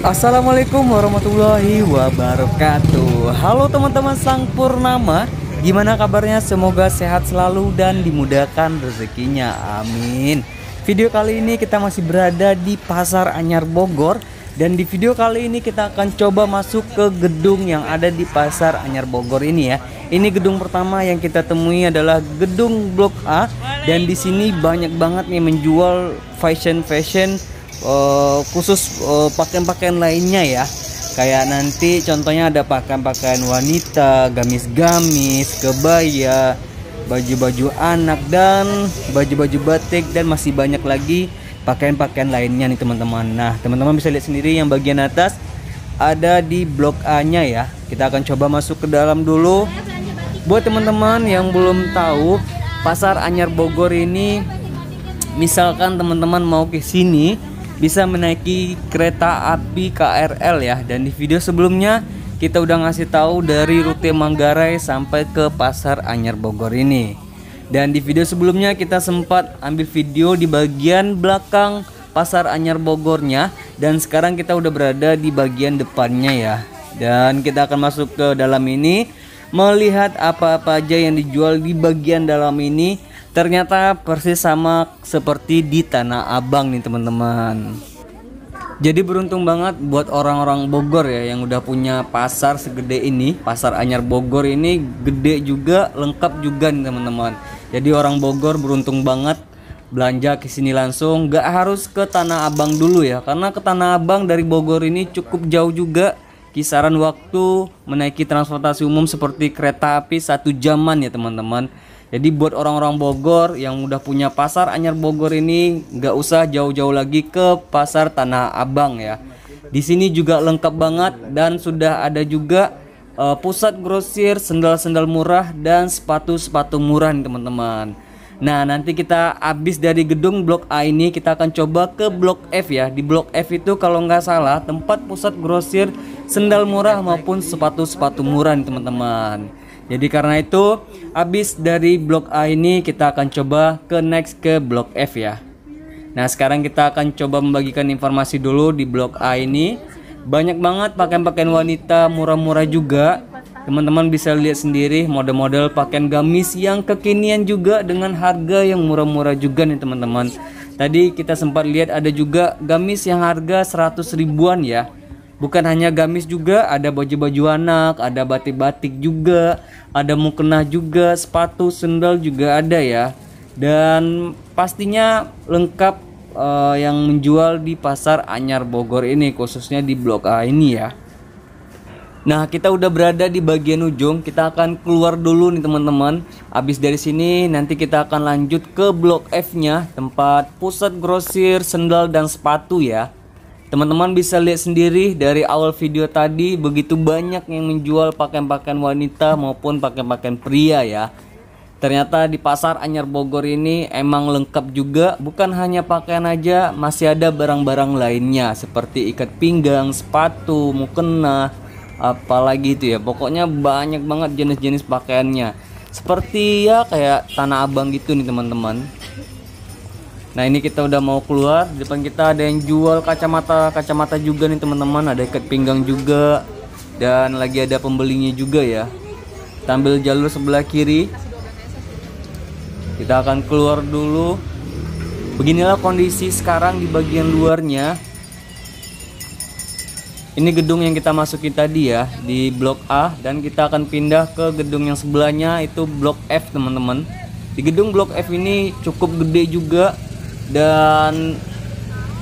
Assalamualaikum warahmatullahi wabarakatuh. Halo teman-teman Sang Purnama, gimana kabarnya? Semoga sehat selalu dan dimudahkan rezekinya, amin. Video kali ini kita masih berada di Pasar Anyar Bogor. Dan di video kali ini kita akan coba masuk ke gedung yang ada di Pasar Anyar Bogor ini ya. Ini gedung pertama yang kita temui adalah gedung Blok A. Dan di sini banyak banget nih menjual fashion khusus pakaian-pakaian lainnya ya. Kayak nanti contohnya ada pakaian-pakaian wanita, gamis-gamis, kebaya, baju-baju anak, dan baju-baju batik, dan masih banyak lagi pakaian-pakaian lainnya nih teman-teman. Nah teman-teman bisa lihat sendiri yang bagian atas ada di Blok A nya ya. Kita akan coba masuk ke dalam dulu. Buat teman-teman yang belum tahu, Pasar Anyar Bogor ini, misalkan teman-teman mau ke sini, bisa menaiki kereta api KRL ya. Dan di video sebelumnya kita udah ngasih tahu dari rute Manggarai sampai ke Pasar Anyar Bogor ini. Dan di video sebelumnya kita sempat ambil video di bagian belakang Pasar Anyar Bogornya. Dan sekarang kita udah berada di bagian depannya ya. Dan kita akan masuk ke dalam ini, melihat apa-apa aja yang dijual di bagian dalam ini. Ternyata persis sama seperti di Tanah Abang nih teman-teman. Jadi beruntung banget buat orang-orang Bogor ya yang udah punya pasar segede ini. Pasar Anyar Bogor ini gede juga, lengkap juga nih teman-teman. Jadi orang Bogor beruntung banget belanja ke sini langsung, gak harus ke Tanah Abang dulu ya. Karena ke Tanah Abang dari Bogor ini cukup jauh juga. Kisaran waktu menaiki transportasi umum seperti kereta api 1 jaman ya teman-teman. Jadi buat orang-orang Bogor yang udah punya Pasar Anyar Bogor ini, nggak usah jauh-jauh lagi ke Pasar Tanah Abang ya. Di sini juga lengkap banget dan sudah ada juga pusat grosir, sendal-sendal murah dan sepatu-sepatu murah nih teman-teman. Nah nanti kita habis dari gedung Blok A ini, kita akan coba ke Blok F ya. Di Blok F itu kalau nggak salah tempat pusat grosir sendal murah maupun sepatu-sepatu murah nih teman-teman. Jadi karena itu habis dari Blok A ini kita akan coba ke Blok F ya. Nah sekarang kita akan coba membagikan informasi dulu di Blok A ini. Banyak banget pakaian-pakaian wanita murah-murah juga. Teman-teman bisa lihat sendiri model-model pakaian gamis yang kekinian juga dengan harga yang murah-murah juga nih teman-teman. Tadi kita sempat lihat ada juga gamis yang harga 100 ribuan ya. Bukan hanya gamis juga, ada baju-baju anak, ada batik-batik juga, ada mukena juga, sepatu, sendal juga ada ya. Dan pastinya lengkap yang menjual di Pasar Anyar Bogor ini, khususnya di Blok A ini ya. Nah kita udah berada di bagian ujung, kita akan keluar dulu nih teman-teman. Habis dari sini nanti kita akan lanjut ke Blok F nya, tempat pusat grosir sendal dan sepatu ya. Teman-teman bisa lihat sendiri dari awal video tadi, begitu banyak yang menjual pakaian-pakaian wanita maupun pakaian-pakaian pria ya. Ternyata di Pasar Anyar Bogor ini emang lengkap juga, bukan hanya pakaian aja, masih ada barang-barang lainnya seperti ikat pinggang, sepatu, mukena, apalagi itu ya. Pokoknya banyak banget jenis-jenis pakaiannya. Seperti ya kayak Tanah Abang gitu nih teman-teman. Nah ini kita udah mau keluar, di depan kita ada yang jual kacamata juga nih teman-teman, ada ikat pinggang juga, dan lagi ada pembelinya juga ya. Kita ambil jalur sebelah kiri, kita akan keluar dulu. Beginilah kondisi sekarang di bagian luarnya. Ini gedung yang kita masuki tadi ya, di Blok A, dan kita akan pindah ke gedung yang sebelahnya, itu Blok F teman-teman. Di gedung Blok F ini cukup gede juga. Dan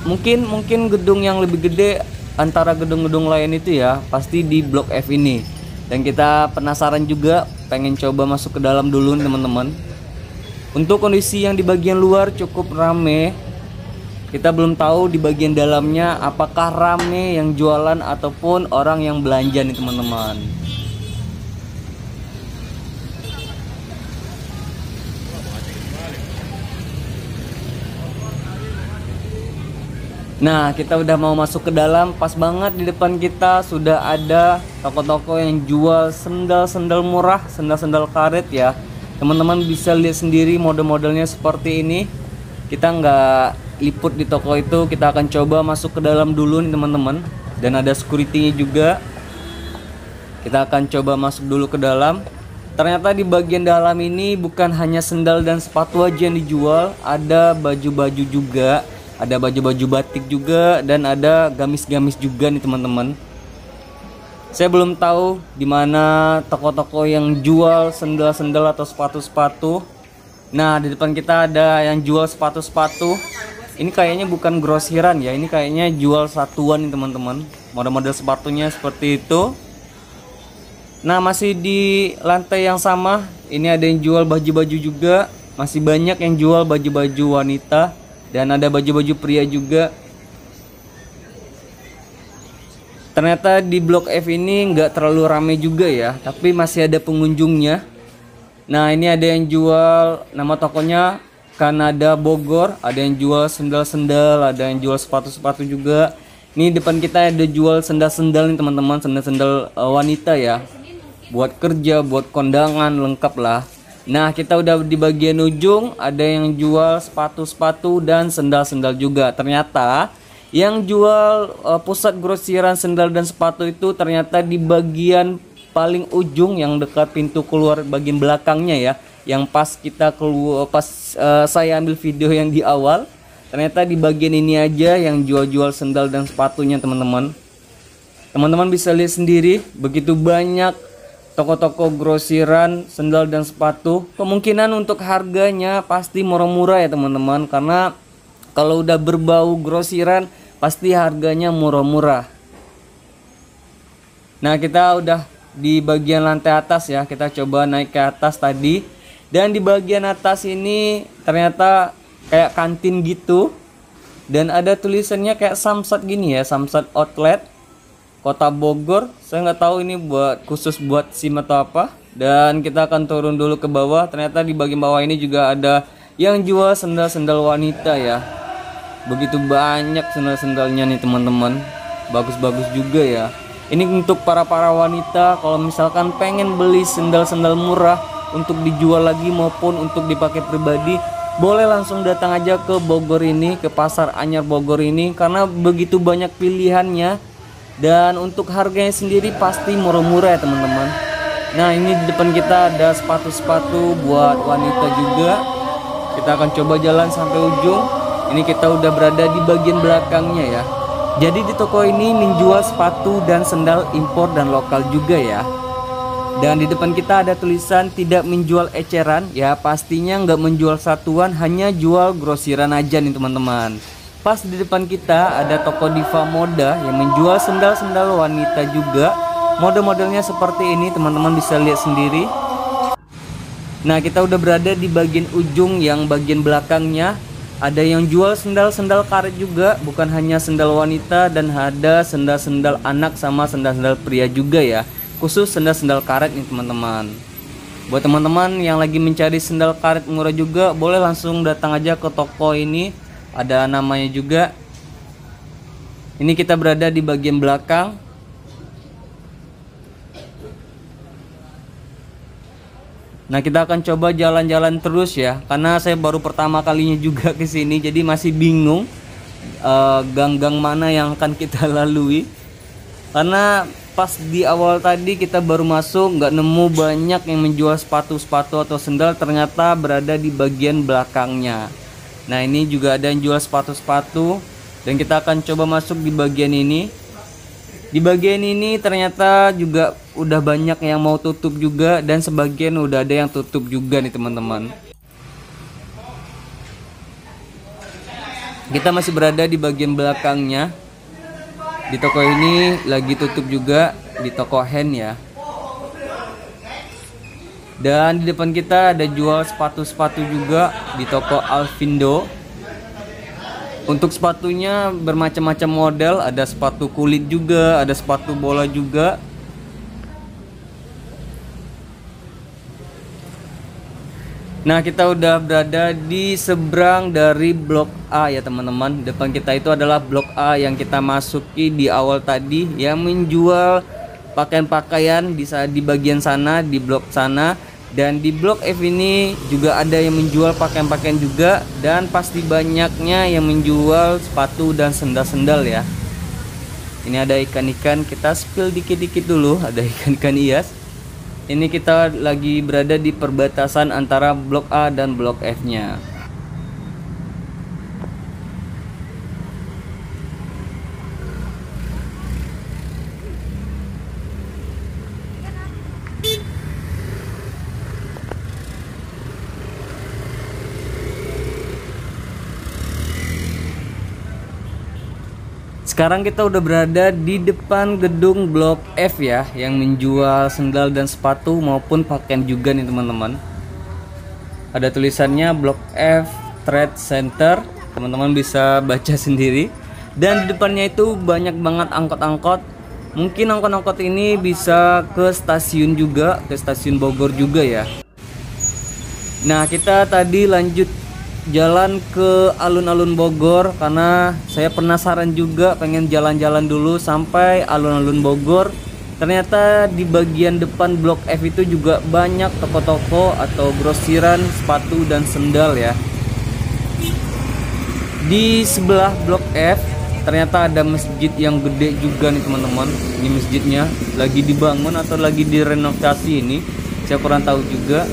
mungkin gedung yang lebih gede antara gedung-gedung lain itu ya pasti di Blok F ini. Dan kita penasaran juga, pengen coba masuk ke dalam dulu teman-teman. Untuk kondisi yang di bagian luar cukup rame. Kita belum tahu di bagian dalamnya apakah rame yang jualan ataupun orang yang belanja nih teman-teman. Nah kita udah mau masuk ke dalam, pas banget di depan kita sudah ada toko-toko yang jual sendal-sendal murah, sendal-sendal karet ya. Teman-teman bisa lihat sendiri model-modelnya seperti ini. Kita nggak liput di toko itu, kita akan coba masuk ke dalam dulu nih teman-teman. dan ada security-nya juga. Kita akan coba masuk dulu ke dalam. Ternyata di bagian dalam ini bukan hanya sendal dan sepatu aja yang dijual, ada baju-baju juga, ada baju-baju batik juga, dan ada gamis-gamis juga nih teman-teman. Saya belum tahu di mana toko-toko yang jual sendal-sendal atau sepatu-sepatu. Nah, di depan kita ada yang jual sepatu-sepatu. Ini kayaknya bukan grosiran ya, ini kayaknya jual satuan nih teman-teman. Model-model sepatunya seperti itu. Nah, masih di lantai yang sama, ini ada yang jual baju-baju juga. Masih banyak yang jual baju-baju wanita, dan ada baju-baju pria juga. Ternyata di Blok F ini nggak terlalu ramai juga ya, tapi masih ada pengunjungnya. Nah, ini ada yang jual, nama tokonya Kanada Bogor. Ada yang jual sendal-sendal, ada yang jual sepatu-sepatu juga. Ini depan kita ada jual sendal-sendal nih teman-teman, sendal-sendal wanita ya, buat kerja, buat kondangan, lengkap lah. Nah, kita udah di bagian ujung, ada yang jual sepatu-sepatu dan sendal-sendal juga. Ternyata yang jual pusat grosiran sendal dan sepatu itu ternyata di bagian paling ujung yang dekat pintu keluar bagian belakangnya ya. Yang pas kita keluar, pas saya ambil video yang di awal, ternyata di bagian ini aja yang jual-jual sendal dan sepatunya teman-teman. Teman-teman bisa lihat sendiri, begitu banyak toko-toko grosiran sendal dan sepatu. Kemungkinan untuk harganya pasti murah-murah ya teman-teman, karena kalau udah berbau grosiran pasti harganya murah-murah. Nah, kita udah di bagian lantai atas ya, kita coba naik ke atas tadi. Dan di bagian atas ini ternyata kayak kantin gitu, dan ada tulisannya kayak Samsat gini ya, Samsat Outlet Kota Bogor. Saya nggak tahu ini buat khusus buat SIM atau apa. Dan kita akan turun dulu ke bawah. Ternyata di bagian bawah ini juga ada yang jual sendal-sendal wanita ya. Begitu banyak sendal-sendalnya nih teman-teman, bagus-bagus juga ya. Ini untuk para wanita kalau misalkan pengen beli sendal-sendal murah untuk dijual lagi maupun untuk dipakai pribadi, boleh langsung datang aja ke Bogor ini, ke Pasar Anyar Bogor ini, karena begitu banyak pilihannya. Dan untuk harganya sendiri pasti murah-murah ya teman-teman. Nah, ini di depan kita ada sepatu-sepatu buat wanita juga. Kita akan coba jalan sampai ujung. Ini kita udah berada di bagian belakangnya ya. Jadi di toko ini menjual sepatu dan sendal impor dan lokal juga ya. Dan di depan kita ada tulisan tidak menjual eceran ya, pastinya nggak menjual satuan, hanya jual grosiran aja nih teman-teman. Pas di depan kita ada toko Diva Moda yang menjual sendal-sendal wanita juga. Model-modelnya seperti ini, teman-teman bisa lihat sendiri. Nah, kita udah berada di bagian ujung yang bagian belakangnya. Ada yang jual sendal-sendal karet juga, bukan hanya sendal wanita, dan ada sendal-sendal anak sama sendal-sendal pria juga ya. Khusus sendal-sendal karet nih teman-teman. Buat teman-teman yang lagi mencari sendal karet murah juga, boleh langsung datang aja ke toko ini. Ada namanya juga. Ini kita berada di bagian belakang. Nah, kita akan coba jalan-jalan terus ya, karena saya baru pertama kalinya juga ke sini, jadi masih bingung gang-gang mana yang akan kita lalui. Karena pas di awal tadi kita baru masuk, nggak nemu banyak yang menjual sepatu-sepatu atau sendal, ternyata berada di bagian belakangnya. Nah, ini juga ada yang jual sepatu-sepatu, dan kita akan coba masuk di bagian ini. Di bagian ini ternyata juga udah banyak yang mau tutup juga, dan sebagian udah ada yang tutup juga nih teman-teman. Kita masih berada di bagian belakangnya. Di toko ini lagi tutup juga, di toko hand ya. Dan di depan kita ada jual sepatu-sepatu juga di toko Alvindo. Untuk sepatunya bermacam-macam model, ada sepatu kulit juga, ada sepatu bola juga. Nah, kita udah berada di seberang dari Blok A ya teman-teman. Depan kita itu adalah Blok A yang kita masuki di awal tadi, yang menjual pakaian-pakaian di bagian sana, di blok sana. Dan di Blok F ini juga ada yang menjual pakaian-pakaian juga, dan pasti banyaknya yang menjual sepatu dan sendal-sendal ya. Ini ada ikan-ikan, kita spill dikit-dikit dulu. Ada ikan-ikan hias. Ini kita lagi berada di perbatasan antara blok A dan blok F nya. Sekarang kita udah berada di depan gedung blok F ya, yang menjual sendal dan sepatu maupun pakaian juga nih teman-teman. Ada tulisannya blok F Trade Center, teman-teman bisa baca sendiri. Dan di depannya itu banyak banget angkot-angkot. Mungkin angkot-angkot ini bisa ke stasiun juga, ke stasiun Bogor juga ya. Nah, kita tadi lanjut jalan ke alun-alun Bogor karena saya penasaran juga, pengen jalan-jalan dulu sampai alun-alun Bogor. Ternyata di bagian depan blok F itu juga banyak toko-toko atau grosiran sepatu dan sendal ya. Di sebelah blok F ternyata ada masjid yang gede juga nih teman-teman. Ini masjidnya lagi dibangun atau lagi direnovasi ini, saya kurang tahu juga.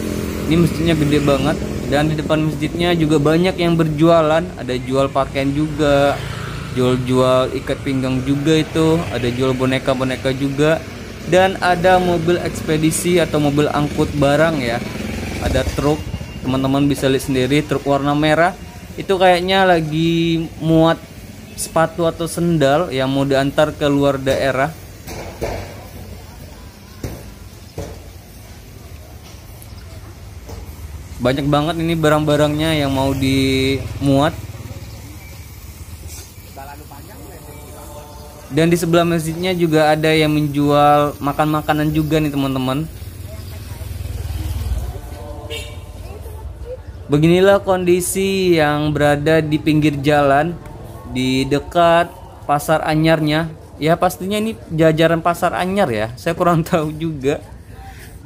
Ini masjidnya gede banget. Dan di depan masjidnya juga banyak yang berjualan, ada jual pakaian juga, jual ikat pinggang juga itu, ada jual boneka-boneka juga, dan ada mobil ekspedisi atau mobil angkut barang ya. Ada truk, teman-teman bisa lihat sendiri, truk warna merah. Itu kayaknya lagi muat sepatu atau sendal yang mau diantar ke luar daerah. Banyak banget ini barang-barangnya yang mau dimuat. Dan di sebelah masjidnya juga ada yang menjual makan-makanan juga nih teman-teman. Beginilah kondisi yang berada di pinggir jalan, di dekat Pasar Anyarnya. Ya pastinya ini jajaran Pasar Anyar ya, saya kurang tahu juga.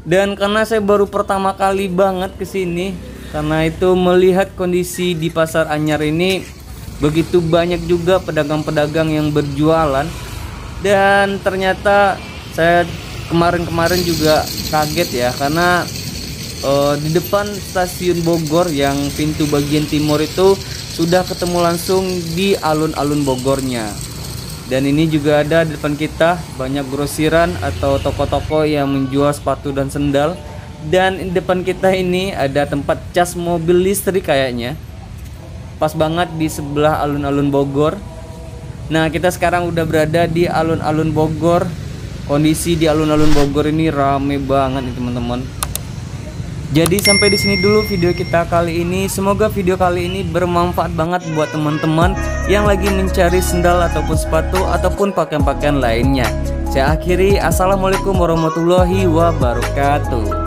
Dan karena saya baru pertama kali banget kesini, karena itu melihat kondisi di Pasar Anyar ini begitu banyak juga pedagang-pedagang yang berjualan. Dan ternyata saya kemarin-kemarin juga kaget ya, karena di depan stasiun Bogor yang pintu bagian timur itu sudah ketemu langsung di alun-alun Bogornya. Dan ini juga ada di depan kita banyak grosiran atau toko-toko yang menjual sepatu dan sendal. Dan di depan kita ini ada tempat cas mobil listrik kayaknya. Pas banget di sebelah alun-alun Bogor. Nah, kita sekarang udah berada di alun-alun Bogor. Kondisi di alun-alun Bogor ini rame banget nih teman-teman. Jadi sampai di sini dulu video kita kali ini. Semoga video kali ini bermanfaat banget buat teman-teman yang lagi mencari sendal ataupun sepatu ataupun pakaian-pakaian lainnya. Saya akhiri, assalamualaikum warahmatullahi wabarakatuh.